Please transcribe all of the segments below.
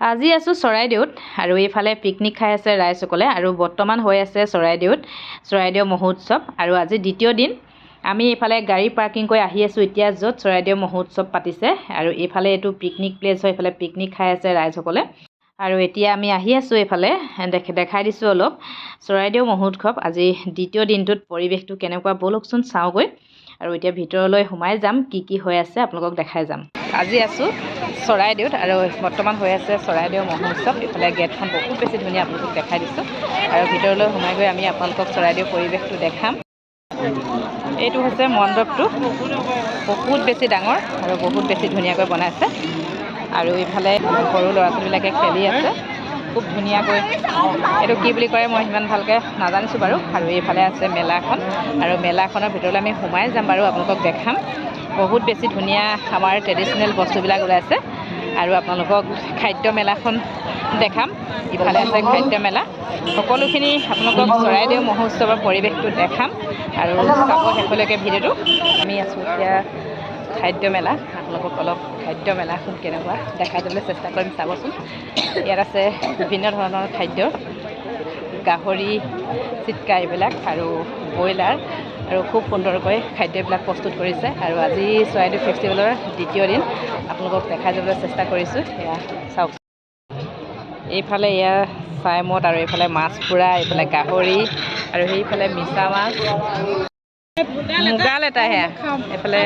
আজি আছোঁ চৰাইদেউত আৰু এইফালে পিকনিক খাই আছে ৰাইজসকলে আৰু বৰ্তমান হৈ আছে চৰাইদেউত চৰাইদেউ মহোৎসৱ আৰু আজি দ্বিতীয় দিন আমি এইফালে গাড়ী পাৰ্কিং কৰি আহি আছোঁ এতিয়া য'ত চৰাইদেউ মহোৎসৱ পাতিছে আৰু এইফালে এইটো পিকনিক প্লেচ হয় এইফালে পিকনিক খাই আছে ৰাইজসকলে আৰু এতিয়া আমি আহি আছোঁ এইফালে দেখাই দিছোঁ অলপ চৰাইদেউ মহোৎসৱ আজি দ্বিতীয় দিনটোত পৰিৱেশটো কেনেকুৱা ব'লকচোন চাওঁগৈ আৰু এতিয়া ভিতৰলৈ সোমাই যাম কি হৈ আছে আপোনালোকক দেখাই যাম আজি আছোঁ চৰাইদেউত আৰু বৰ্তমান হৈ আছে চৰাইদেউ মহোৎসৱ এইফালে গেটখন বহুত বেছি ধুনীয়া আপোনালোকক দেখাই দিছোঁ আৰু ভিতৰলৈ সোমাই গৈ আমি আপোনালোকক চৰাইদেউ পৰিৱেশটো দেখাম এইটো হৈছে মণ্ডপটো বহুত বেছি ডাঙৰ আৰু বহুত বেছি ধুনীয়াকৈ বনাইছে আৰু এইফালে সৰু ল'ৰা ছোৱালীবিলাকে খেলি আছে খুব ধুনীয়াকৈ এইটো কি বুলি কয় মই সিমান ভালকৈ নাজানিছোঁ বাৰু আৰু এইফালে আছে মেলাখন আৰু মেলাখনৰ ভিতৰলৈ আমি সোমাই যাম বাৰু আপোনালোকক দেখাম বহুত বেছি ধুনীয়া আমাৰ ট্ৰেডিশ্যনেল বস্তুবিলাক ওলাইছে আৰু আপোনালোকক খাদ্য মেলাখন দেখাম ইফালে আছে খাদ্য মেলা সকলোখিনি আপোনালোকক চৰাইদেউ মহোৎসৱৰ পৰিৱেশটো দেখাম আৰু চাব শেষলৈকে ভিডিঅ'টো আমি আছোঁ এতিয়া খাদ্য মেলা আপোনালোকক অলপ খাদ্য মেলাখন কেনেকুৱা দেখাই দিবলৈ চেষ্টা কৰিম চাবচোন ইয়াত আছে বিভিন্ন ধৰণৰ খাদ্য গাহৰি চিটকা এইবিলাক আৰু ব্ৰইলাৰ আৰু খুব সুন্দৰকৈ খাদ্যবিলাক প্ৰস্তুত কৰিছে আৰু আজি চৰাইদেউ ফেষ্টিভেলৰ দ্বিতীয় দিন আপোনালোকক দেখাই যাবলৈ চেষ্টা কৰিছোঁ এয়া চাওক এইফালে এয়া চাইমদ আৰু এইফালে মাছ পোৰা এইফালে গাহৰি আৰু সেইফালে মিছা মাছ মুগা লেটা সেয়া এইফালে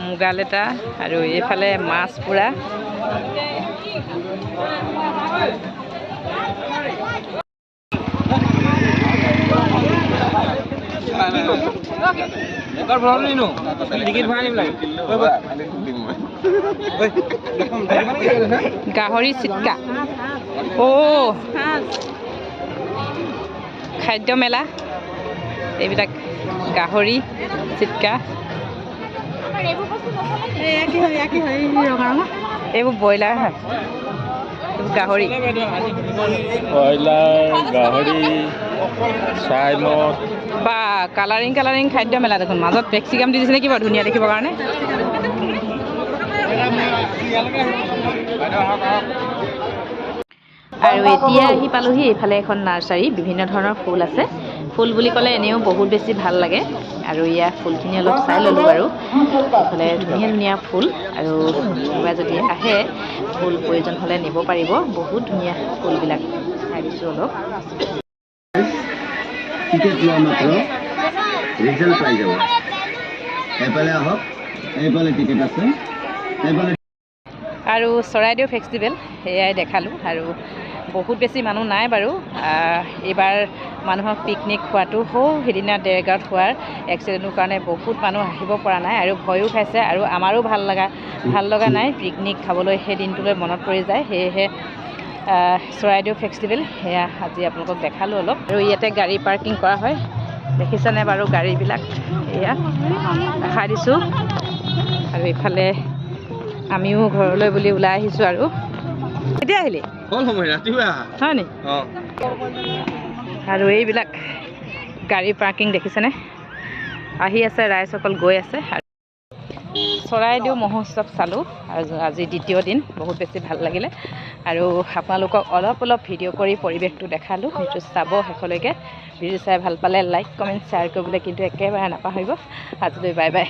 মুগা লেটা আৰু এইফালে মাছ পোৰা গাহৰি চিটকা খাদ্য মেলা এইবিলাক গাহৰি চিটকা এইবোৰ ব্ৰইলাৰ হয় গাহৰি বা কালাৰিং খাদ্য মেলা দেখোন মাজত পেক্সিকাম দি দিছিলে কিবা ধুনীয়া দেখিবৰ কাৰণে আৰু এতিয়া আহি পালোহি এইফালে এখন নাৰ্চাৰী বিভিন্ন ধৰণৰ ফুল আছে ফুল বুলি ক'লে এনেও বহুত বেছি ভাল লাগে আৰু ইয়াৰ ফুলখিনি অলপ চাই ল'লোঁ বাৰু এইফালে ধুনীয়া ফুল আৰু কোনোবাই যদি আহে ফুল প্ৰয়োজন হ'লে নিব পাৰিব বহুত ধুনীয়া ফুলবিলাক চাই দিছোঁ অলপ টিকেট লোৱা মাত্ৰ ৰিজাল্ট পাই যাব এইফালে আহক এইফালে টিকেট আছে আৰু চৰাইদেউ ফেষ্টিভেল সেয়াই দেখালোঁ আৰু বহুত বেছি মানুহ নাই বাৰু এইবাৰ মানুহক পিকনিক খোৱাটো সেইদিনা দেৰগাঁৱত হোৱাৰ এক্সিডেণ্টৰ কাৰণে বহুত মানুহ আহিব পৰা নাই আৰু ভয়ো খাইছে আৰু আমাৰো ভাল লগা নাই পিকনিক খাবলৈ সেই দিনটোলৈ মনত পৰি যায় সেয়েহে চৰাইদেউ ফেষ্টিভেল সেয়া আজি আপোনালোকক দেখালোঁ অলপ আৰু ইয়াতে গাড়ী পাৰ্কিং কৰা হয় দেখিছেনে বাৰু গাড়ীবিলাক এয়া দেখাই দিছোঁ আৰু এইফালে আমিও ঘৰলৈ বুলি ওলাই আহিছোঁ আৰু কেতিয়া আহিলি হয় নি আৰু এইবিলাক গাড়ী পাৰ্কিং দেখিছেনে আহি আছে ৰাইজসকল গৈ আছে চৰাইদেউ মহোৎসৱ চালোঁ আৰু আজি দ্বিতীয় দিন বহুত বেছি ভাল লাগিলে আৰু আপোনালোকক অলপ ভিডিঅ' কৰি পৰিৱেশটো দেখালোঁ সেইটো চাব শেষলৈকে ভিডিঅ' চাই ভাল পালে লাইক কমেণ্ট শ্বেয়াৰ কৰিবলৈ কিন্তু একেবাৰে নাপাহৰিব আজিলৈ বাই বাই